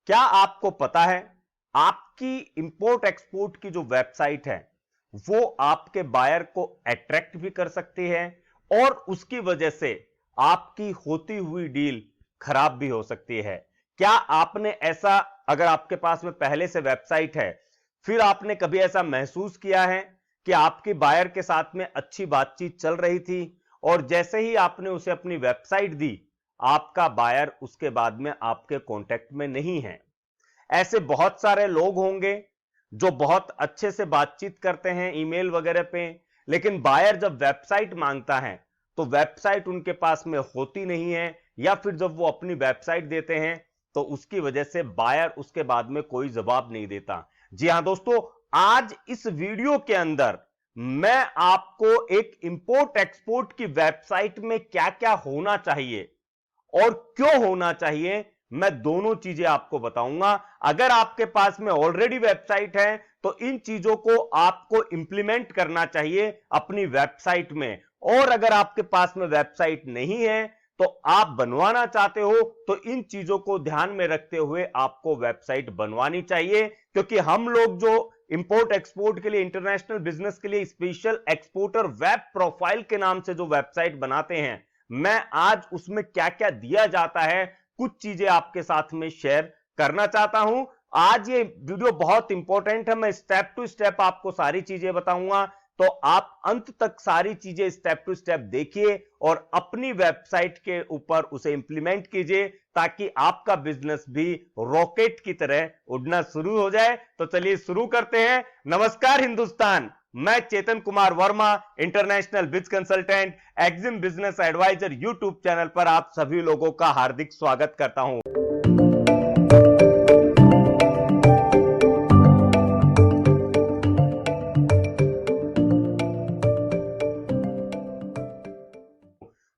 क्या आपको पता है आपकी इंपोर्ट एक्सपोर्ट की जो वेबसाइट है वो आपके बायर को अट्रैक्ट भी कर सकती है और उसकी वजह से आपकी होती हुई डील खराब भी हो सकती है। क्या आपने ऐसा, अगर आपके पास में पहले से वेबसाइट है, फिर आपने कभी ऐसा महसूस किया है कि आपकी बायर के साथ में अच्छी बातचीत चल रही थी और जैसे ही आपने उसे अपनी वेबसाइट दी, आपका बायर उसके बाद में आपके कांटेक्ट में नहीं है? ऐसे बहुत सारे लोग होंगे जो बहुत अच्छे से बातचीत करते हैं ईमेल वगैरह पे, लेकिन बायर जब वेबसाइट मांगता है तो वेबसाइट उनके पास में होती नहीं है, या फिर जब वो अपनी वेबसाइट देते हैं तो उसकी वजह से बायर उसके बाद में कोई जवाब नहीं देता। जी हां दोस्तों, आज इस वीडियो के अंदर मैं आपको एक इंपोर्ट एक्सपोर्ट की वेबसाइट में क्या क्या होना चाहिए और क्यों होना चाहिए, मैं दोनों चीजें आपको बताऊंगा। अगर आपके पास में ऑलरेडी वेबसाइट है तो इन चीजों को आपको इंप्लीमेंट करना चाहिए अपनी वेबसाइट में, और अगर आपके पास में वेबसाइट नहीं है तो आप बनवाना चाहते हो तो इन चीजों को ध्यान में रखते हुए आपको वेबसाइट बनवानी चाहिए। क्योंकि हम लोग जो इंपोर्ट एक्सपोर्ट के लिए, इंटरनेशनल बिजनेस के लिए स्पेशल एक्सपोर्टर वेब प्रोफाइल के नाम से जो वेबसाइट बनाते हैं, मैं आज उसमें क्या क्या दिया जाता है कुछ चीजें आपके साथ में शेयर करना चाहता हूं। आज ये वीडियो बहुत इंपॉर्टेंट है, मैं स्टेप टू स्टेप आपको सारी चीजें बताऊंगा, तो आप अंत तक सारी चीजें स्टेप टू स्टेप देखिए और अपनी वेबसाइट के ऊपर उसे इंप्लीमेंट कीजिए ताकि आपका बिजनेस भी रॉकेट की तरह उड़ना शुरू हो जाए। तो चलिए शुरू करते हैं। नमस्कार हिंदुस्तान, मैं Chetan Kumar Verma, international biz consultant, EXIM business adviser YouTube channel पर आप सभी लोगों का हार्दिक स्वागत करता हूं।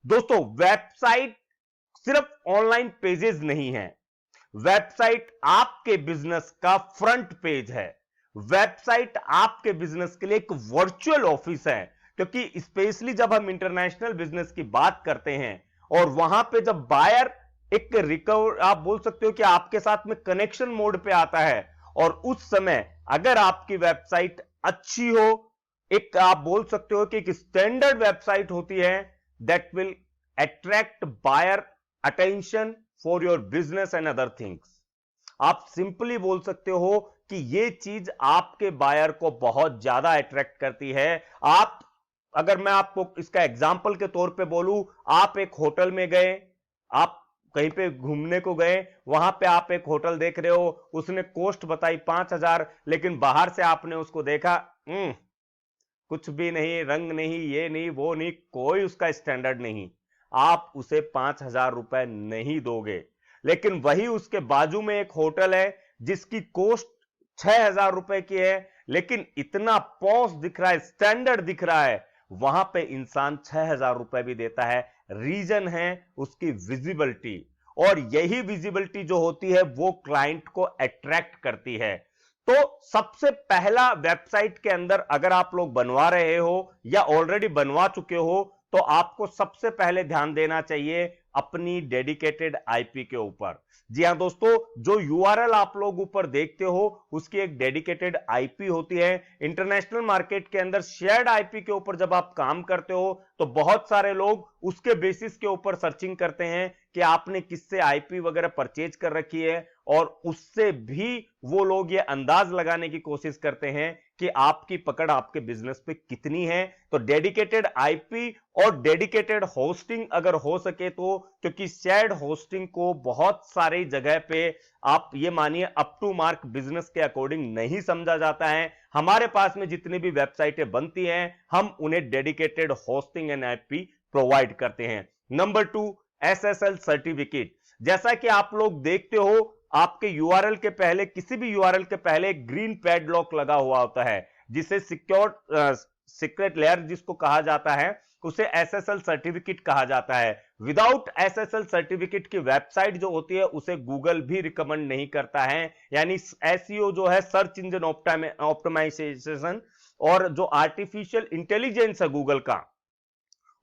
दोस्तों, वेबसाइट सिर्फ ऑनलाइन पेजेस नहीं है, वेबसाइट आपके बिजनेस का फ्रंट पेज है। वेबसाइट आपके बिजनेस के लिए एक वर्चुअल ऑफिस है, क्योंकि स्पेशली जब हम इंटरनेशनल बिजनेस की बात करते हैं और वहां पे जब बायर एक रिकवर, आप बोल सकते हो कि आपके साथ में कनेक्शन मोड पे आता है, और उस समय अगर आपकी वेबसाइट अच्छी हो, एक आप बोल सकते हो कि एक स्टैंडर्ड वेबसाइट होती है, that will attract buyer attention for your business and other things. आप सिंपली बोल सकते हो कि यह चीज आपके बायर को बहुत ज्यादा अट्रैक्ट करती है। आप, अगर मैं आपको इसका एग्जांपल के तौर पे बोलूं, आप एक होटल में गए, आप कहीं पे घूमने को गए, वहां पे आप एक होटल देख रहे हो, उसने कॉस्ट बताई 5,000, लेकिन बाहर से आपने उसको देखा, कुछ भी नहीं, रंग नहीं, ये नहीं, वो नहीं, कोई उसका स्टैंडर्ड नहीं, आप उसे 5,000 रुपए नहीं दोगे। लेकिन वही उसके बाजू में एक होटल है जिसकी कॉस्ट 6,000 रुपए की है, लेकिन इतना पॉश दिख रहा है, स्टैंडर्ड दिख रहा है, वहां पे इंसान 6,000 रुपए भी देता है। रीजन है उसकी विजिबिलिटी, और यही विजिबिलिटी जो होती है वो क्लाइंट को अट्रैक्ट करती है। तो सबसे पहला, वेबसाइट के अंदर अगर आप लोग बनवा रहे हो या ऑलरेडी बनवा चुके हो, तो आपको सबसे पहले ध्यान देना चाहिए अपनी डेडिकेटेड आईपी के ऊपर। जी हां दोस्तों, जो यूआरएल आप लोग ऊपर देखते हो उसकी एक डेडिकेटेड आईपी होती है। इंटरनेशनल मार्केट के अंदर शेयर्ड आईपी के ऊपर जब आप काम करते हो तो बहुत सारे लोग उसके बेसिस के ऊपर सर्चिंग करते हैं कि आपने किससे आईपी वगैरह परचेज कर रखी है, और उससे भी वो लोग ये अंदाज लगाने की कोशिश करते हैं कि आपकी पकड़ आपके बिजनेस पे कितनी है। तो डेडिकेटेड आईपी और डेडिकेटेड होस्टिंग अगर हो सके तो, क्योंकि शेयर्ड होस्टिंग को बहुत सारी जगह पे आप ये मानिए अप टू मार्क बिजनेस के अकॉर्डिंग नहीं समझा जाता है। हमारे पास में जितनी भी वेबसाइटें बनती हैं, हम उन्हें dedicated hosting and IP provide करते हैं। Number 2, SSL certificate. जैसा कि आप लोग देखते हो, आपके यूआरएल के पहले, किसी भी यूआरएल के पहले एक ग्रीन पैडलॉक लगा हुआ होता है, जिसे सिक्योर सीक्रेट लेयर जिसको कहा जाता है, उसे एसएसएल सर्टिफिकेट कहा जाता है। विदाउट एसएसएल सर्टिफिकेट की वेबसाइट जो होती है उसे गूगल भी रिकमेंड नहीं करता है। यानी एसईओ जो है, सर्च इंजन ऑप्टिमाइजेशन, और जो आर्टिफिशियल इंटेलिजेंस है गूगल का,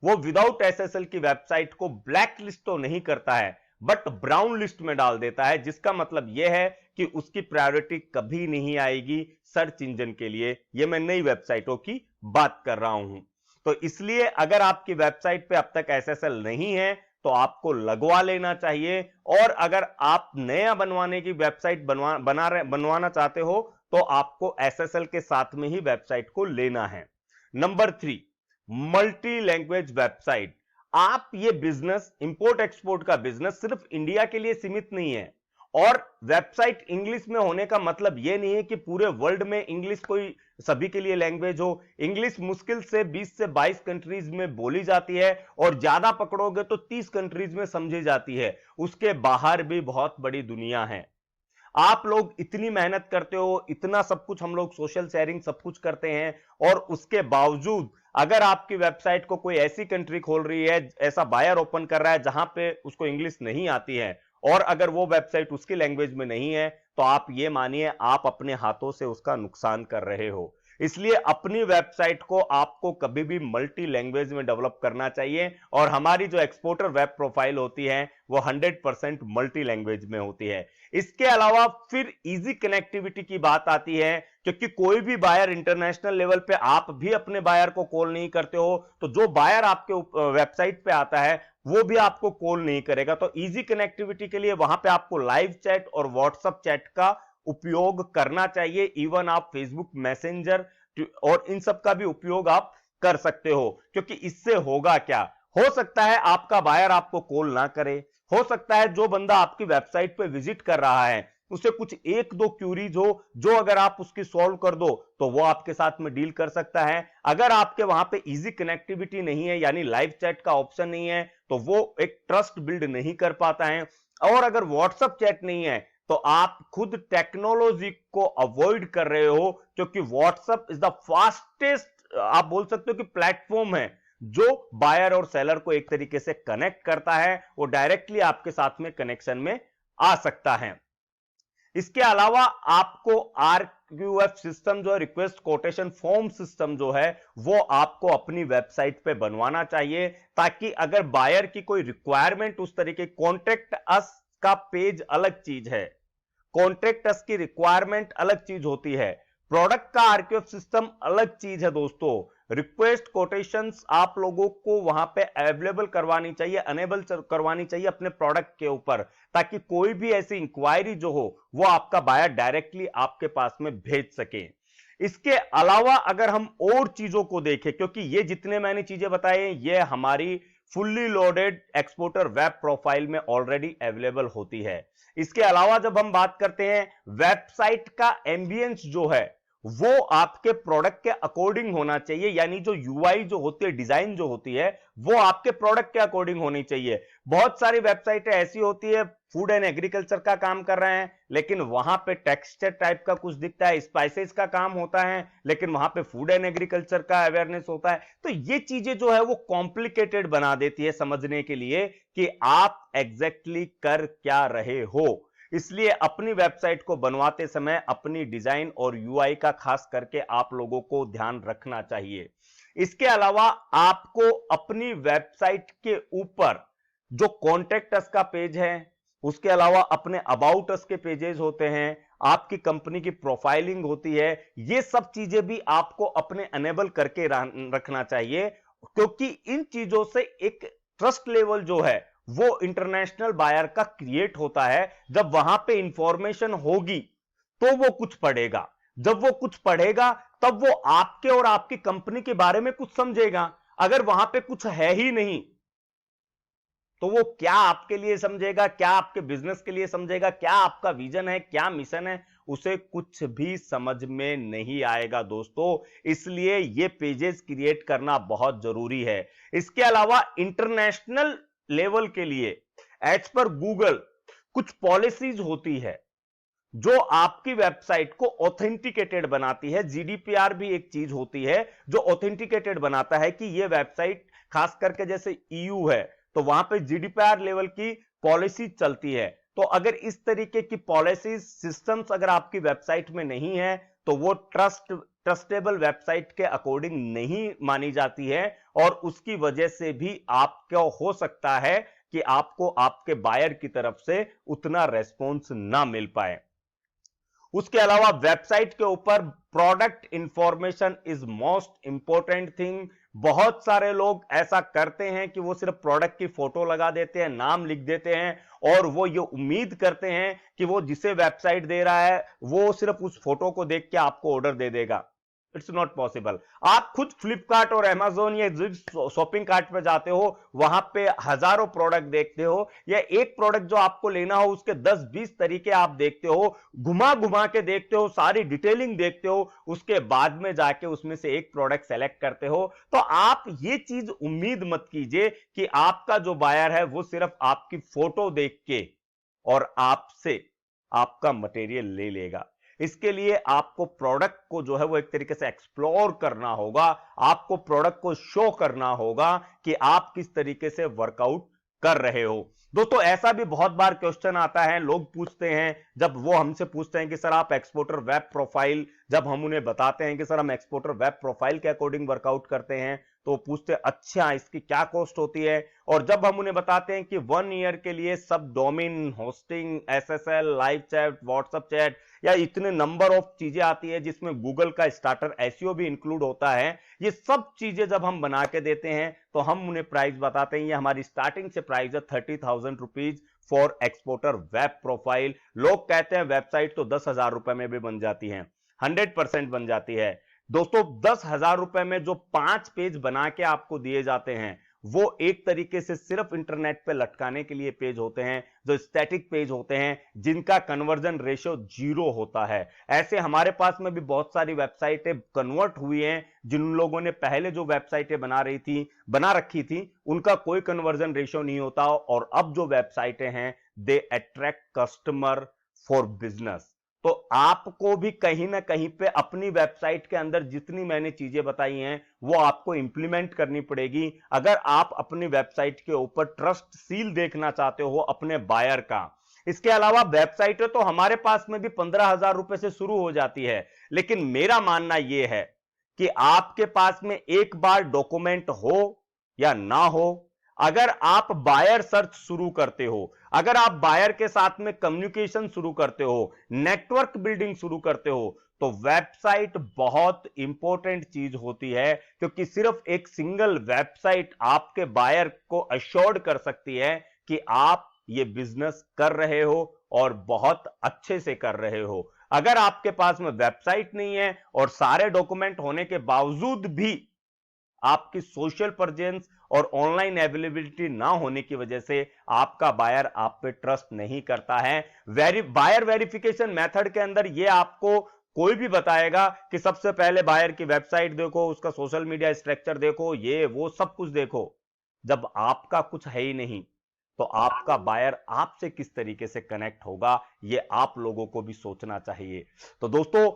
वो विदाउट एसएसएल की वेबसाइट को ब्लैक लिस्ट तो नहीं करता है, बट ब्राउन लिस्ट में डाल देता है, जिसका मतलब यह है कि उसकी प्रायोरिटी कभी नहीं आएगी सर्च इंजन के लिए। यह मैं नई वेबसाइटों की बात कर रहा हूं। तो इसलिए अगर आपकी वेबसाइट पे अब तक एसएसएल नहीं है तो आपको लगवा लेना चाहिए, और अगर आप नया बनवाने की वेबसाइट बनवाना चाहते हो तो आपको एसएसएल के साथ में ही वेबसाइट को लेना है। Number 3, multi language website. आप ये बिजनेस, इंपोर्ट एक्सपोर्ट का बिजनेस सिर्फ इंडिया के लिए सीमित नहीं है, और वेबसाइट इंग्लिश में होने का मतलब यह नहीं है कि पूरे वर्ल्ड में इंग्लिश कोई सभी के लिए लैंग्वेज हो। इंग्लिश मुश्किल से 20 से 22 कंट्रीज में बोली जाती है, और ज्यादा पकड़ोगे तो 30 कंट्रीज में समझी जाती है। उसके बाहर भी बहुत बड़ी दुनिया है। आप लोग इतनी मेहनत करते हो, इतना सब कुछ हम लोग सोशल शेयरिंग सब कुछ करते हैं, और उसके बावजूद अगर आपकी वेबसाइट को कोई ऐसी कंट्री खोल रही है, ऐसा बायर ओपन कर रहा है जहां पे उसको इंग्लिश नहीं आती है, और अगर वो वेबसाइट उसकी लैंग्वेज में नहीं है, तो आप ये मानिए आप अपने हाथों से उसका नुकसान कर रहे हो। इसलिए अपनी वेबसाइट को आपको कभी भी मल्टी लैंग्वेज में डेवलप करना चाहिए, और हमारी जो एक्सपोर्टर वेब प्रोफाइल होती है वो 100% मल्टी लैंग्वेज में होती है। इसके अलावा फिर इजी कनेक्टिविटी की बात आती है, क्योंकि कोई भी बायर इंटरनेशनल लेवल पे, आप भी अपने बायर को कॉल नहीं करते हो, तो जो बायर आपके वेबसाइट पे आता है वो भी आपको कॉल नहीं करेगा। तो इजी कनेक्टिविटी के लिए वहां पे आपको लाइव चैट और व्हाट्सएप चैट का उपयोग करना चाहिए। इवन आप फेसबुक मैसेंजर और इन सब का भी उपयोग आप कर सकते हो, क्योंकि इससे होगा क्या, हो सकता है आपका बायर आपको कॉल ना करे, हो सकता है जो बंदा आपकी वेबसाइट पे विजिट कर रहा है उसे कुछ एक दो क्यूरीज हो, जो अगर आप उसकी सॉल्व कर दो तो वो आपके साथ में डील कर सकता है। अगर आपके वहां पे इजी कनेक्टिविटी नहीं है, यानी लाइव चैट का ऑप्शन नहीं है, तो वो एक ट्रस्ट बिल्ड नहीं कर पाता है। और अगर व्हाट्सएप चैट नहीं है तो आप खुद टेक्नोलॉजी को अवॉइड कर रहे हो, क्योंकि व्हाट्सएप इज द फास्टेस्ट, आप बोल सकते हो कि प्लेटफॉर्म है जो बायर और सेलर को एक तरीके से कनेक्ट करता है, वो डायरेक्टली आपके साथ में कनेक्शन में आ सकता है। इसके अलावा आपको आरक्यूएफ सिस्टम जो है, रिक्वेस्ट कोटेशन फॉर्म सिस्टम जो है, वो आपको अपनी वेबसाइट पे बनवाना चाहिए, ताकि अगर बायर की कोई रिक्वायरमेंट उस तरीके, कॉन्टेक्ट अस का पेज अलग चीज है, कॉन्ट्रैक्ट अस की रिक्वायरमेंट अलग चीज होती है, प्रोडक्ट का आरक्यूएफ सिस्टम अलग चीज है दोस्तों। रिक्वेस्ट कोटेशंस आप लोगों को वहां पे अवेलेबल करवानी चाहिए, अनेबल करवानी चाहिए अपने प्रोडक्ट के ऊपर, ताकि कोई भी ऐसी इंक्वायरी जो हो वो आपका बायर डायरेक्टली आपके पास में भेज सके। इसके अलावा अगर हम और चीजों को देखें, क्योंकि ये जितने मैंने चीजें बताए ये हमारी fully loaded exporter web profile में ऑलरेडी अवेलेबल होती है। इसके अलावा जब हम बात करते हैं, वेबसाइट का एम्बियंस जो है वो आपके प्रोडक्ट के अकॉर्डिंग होना चाहिए, यानी जो यूआई जो होती है, डिजाइन जो होती है, वो आपके प्रोडक्ट के अकॉर्डिंग होनी चाहिए। बहुत सारी वेबसाइटें ऐसी होती है, फूड एंड एग्रीकल्चर का काम कर रहे हैं लेकिन वहां पे टेक्सचर टाइप का कुछ दिखता है, स्पाइसेस का काम होता है लेकिन वहां पे फूड एंड एग्रीकल्चर का अवेयरनेस होता है। तो ये चीजें जो है वो कॉम्प्लिकेटेड बना देती है समझने के लिए कि आप एग्जैक्टली कर क्या रहे हो। इसलिए अपनी वेबसाइट को बनवाते समय अपनी डिजाइन और यूआई का खास करके आप लोगों को ध्यान रखना चाहिए। इसके अलावा आपको अपनी वेबसाइट के ऊपर जो कॉन्टेक्ट अस का पेज है, उसके अलावा अपने अबाउट अस के पेजेस होते हैं, आपकी कंपनी की प्रोफाइलिंग होती है, ये सब चीजें भी आपको अपने अनेबल करके रखना चाहिए, क्योंकि इन चीजों से एक ट्रस्ट लेवल जो है वो इंटरनेशनल बायर का क्रिएट होता है। जब वहां पे इंफॉर्मेशन होगी तो वो कुछ पढ़ेगा, जब वो कुछ पढ़ेगा तब वो आपके और आपकी कंपनी के बारे में कुछ समझेगा। अगर वहां पे कुछ है ही नहीं तो वो क्या आपके लिए समझेगा, क्या आपके बिजनेस के लिए समझेगा, क्या आपका विजन है, क्या मिशन है, उसे कुछ भी समझ में नहीं आएगा दोस्तों। इसलिए ये पेजेस क्रिएट करना बहुत जरूरी है। इसके अलावा इंटरनेशनल लेवल के लिए एज पर गूगल कुछ पॉलिसीज होती है जो आपकी वेबसाइट को ऑथेंटिकेटेड बनाती है। जीडीपीआर भी एक चीज होती है जो ऑथेंटिकेटेड बनाता है कि यह वेबसाइट, खास करके जैसे ईयू है तो वहां पे जीडीपीआर लेवल की पॉलिसी चलती है। तो अगर इस तरीके की पॉलिसीज, सिस्टम्स अगर आपकी वेबसाइट में नहीं है तो वो ट्रस्टेबल वेबसाइट के अकॉर्डिंग नहीं मानी जाती है, और उसकी वजह से भी आपको हो सकता है कि आपको आपके बायर की तरफ से उतना रेस्पॉन्स ना मिल पाए। उसके अलावा वेबसाइट के ऊपर product information is most important thing. बहुत सारे लोग ऐसा करते हैं कि वो सिर्फ प्रोडक्ट की फोटो लगा देते हैं, नाम लिख देते हैं और वो ये उम्मीद करते हैं कि वो जिसे वेबसाइट दे रहा है वो सिर्फ उस फोटो को देख के आपको ऑर्डर दे देगा। It's not possible. आप खुद फ्लिपकार्ट और अमेजोन या जिस शॉपिंग कार्ट पे जाते हो वहां पे हजारों प्रोडक्ट देखते हो, या एक प्रोडक्ट जो आपको लेना हो उसके 10-20 तरीके आप देखते हो, घुमा घुमा के देखते हो, सारी डिटेलिंग देखते हो, उसके बाद में जाके उसमें से एक प्रोडक्ट सेलेक्ट करते हो। तो आप ये चीज उम्मीद मत कीजिए कि आपका जो बायर है वो सिर्फ आपकी फोटो देख के और आपसे आपका मटेरियल ले लेगा। इसके लिए आपको प्रोडक्ट को जो है वो एक तरीके से एक्सप्लोर करना होगा, आपको प्रोडक्ट को शो करना होगा कि आप किस तरीके से वर्कआउट कर रहे हो। दोस्तों ऐसा भी बहुत बार क्वेश्चन आता है, लोग पूछते हैं, जब वो हमसे पूछते हैं कि सर आप एक्सपोर्टर वेब प्रोफाइल, जब हम उन्हें बताते हैं कि सर हम एक्सपोर्टर वेब प्रोफाइल के अकॉर्डिंग वर्कआउट करते हैं, तो पूछते हैं अच्छा इसकी क्या कॉस्ट होती है। और जब हम उन्हें बताते हैं कि 1 ईयर के लिए सब domain hosting, SSL, live chat, WhatsApp chat या इतने नंबर ऑफ चीजें आती है जिसमें गूगल का स्टार्टर एसईओ भी इंक्लूड होता है, ये सब चीजें जब हम बना के देते हैं तो हम उन्हें प्राइस बताते हैं, ये हमारी स्टार्टिंग से प्राइस है 30,000 rupees for exporter web profile. लोग कहते हैं वेबसाइट तो 10,000 रुपए में भी बन जाती है, 100% बन जाती है। दोस्तों 10,000 रुपए में जो 5 पेज बना के आपको दिए जाते हैं वो एक तरीके से सिर्फ इंटरनेट पे लटकाने के लिए पेज होते हैं, जो स्टैटिक पेज होते हैं, जिनका कन्वर्जन रेशियो 0 होता है। ऐसे हमारे पास में भी बहुत सारी वेबसाइटें कन्वर्ट हुई हैं, जिन लोगों ने पहले जो वेबसाइटें बना रखी थी उनका कोई कन्वर्जन रेशियो नहीं होता, और अब जो वेबसाइटें हैं they attract customer for business. तो आपको भी कहीं ना कहीं पे अपनी वेबसाइट के अंदर जितनी मैंने चीजें बताई हैं वो आपको इंप्लीमेंट करनी पड़ेगी, अगर आप अपनी वेबसाइट के ऊपर ट्रस्ट सील देखना चाहते हो अपने बायर का। इसके अलावा वेबसाइटें तो हमारे पास में भी 15,000 रुपए से शुरू हो जाती है, लेकिन मेरा मानना यह है कि आपके पास में एक बार डॉक्यूमेंट हो या ना हो, अगर आप बायर सर्च शुरू करते हो, अगर आप बायर के साथ में कम्युनिकेशन शुरू करते हो, नेटवर्क बिल्डिंग शुरू करते हो, तो वेबसाइट बहुत इंपॉर्टेंट चीज होती है, क्योंकि सिर्फ एक सिंगल वेबसाइट आपके बायर को अश्योर्ड कर सकती है कि आप ये बिजनेस कर रहे हो और बहुत अच्छे से कर रहे हो। अगर आपके पास में वेबसाइट नहीं है और सारे डॉक्यूमेंट होने के बावजूद भी आपकी सोशल प्रेजेंस और ऑनलाइन अवेलेबिलिटी ना होने की वजह से आपका बायर आप पे ट्रस्ट नहीं करता है, बायर वेरिफिकेशन मेथड के अंदर यह आपको कोई भी बताएगा कि सबसे पहले बायर की वेबसाइट देखो, उसका सोशल मीडिया स्ट्रक्चर देखो, ये वो सब कुछ देखो। जब आपका कुछ है ही नहीं तो आपका बायर आपसे किस तरीके से कनेक्ट होगा, ये आप लोगों को भी सोचना चाहिए। तो दोस्तों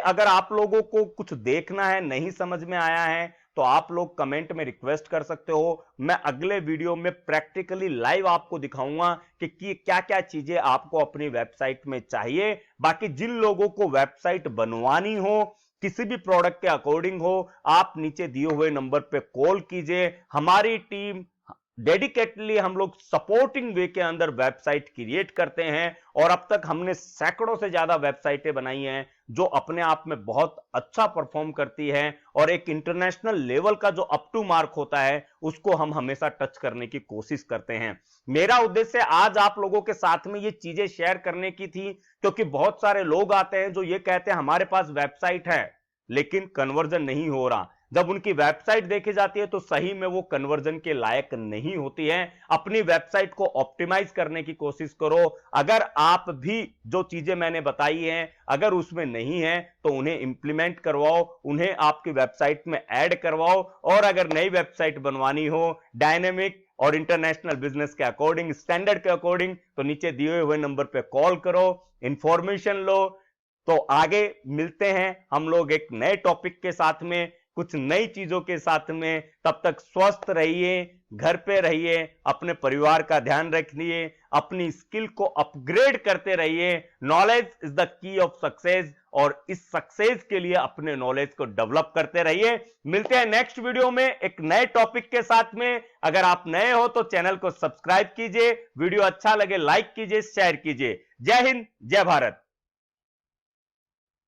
अगर आप लोगों को कुछ देखना है, नहीं समझ में आया है, तो आप लोग कमेंट में रिक्वेस्ट कर सकते हो। मैं अगले वीडियो में प्रैक्टिकली लाइव आपको दिखाऊंगा कि क्या क्या चीजें आपको अपनी वेबसाइट में चाहिए। बाकी जिन लोगों को वेबसाइट बनवानी हो, किसी भी प्रोडक्ट के अकॉर्डिंग हो, आप नीचे दिए हुए नंबर पे कॉल कीजिए। हमारी टीम डेडिकेटली हम लोग सपोर्टिंग वे के अंदर वेबसाइट क्रिएट करते हैं, और अब तक हमने सैकड़ों से ज्यादा वेबसाइटें बनाई हैं जो अपने आप में बहुत अच्छा परफॉर्म करती हैं, और एक इंटरनेशनल लेवल का जो अप टू मार्क होता है उसको हम हमेशा टच करने की कोशिश करते हैं। मेरा उद्देश्य आज आप लोगों के साथ में ये चीजें शेयर करने की थी, क्योंकि बहुत सारे लोग आते हैं जो ये कहते हैं हमारे पास वेबसाइट है लेकिन कन्वर्जन नहीं हो रहा। जब उनकी वेबसाइट देखी जाती है तो सही में वो कन्वर्जन के लायक नहीं होती है। अपनी वेबसाइट को ऑप्टिमाइज करने की कोशिश करो। अगर आप भी जो चीजें मैंने बताई हैं अगर उसमें नहीं है तो उन्हें इंप्लीमेंट करवाओ, उन्हें आपकी वेबसाइट में ऐड करवाओ, और अगर नई वेबसाइट बनवानी हो डायनेमिक और इंटरनेशनल बिजनेस के अकॉर्डिंग, स्टैंडर्ड के अकॉर्डिंग, तो नीचे दिए हुए नंबर पे कॉल करो, इंफॉर्मेशन लो। तो आगे मिलते हैं हम लोग एक नए टॉपिक के साथ में, कुछ नई चीजों के साथ में। तब तक स्वस्थ रहिए, घर पे रहिए, अपने परिवार का ध्यान रखिए, अपनी स्किल को अपग्रेड करते रहिए। Knowledge is the key of success, और इस सक्सेस के लिए अपने नॉलेज को डेवलप करते रहिए। मिलते हैं नेक्स्ट वीडियो में एक नए टॉपिक के साथ में। अगर आप नए हो तो चैनल को सब्सक्राइब कीजिए, वीडियो अच्छा लगे लाइक कीजिए, शेयर कीजिए। जय हिंद, जय भारत।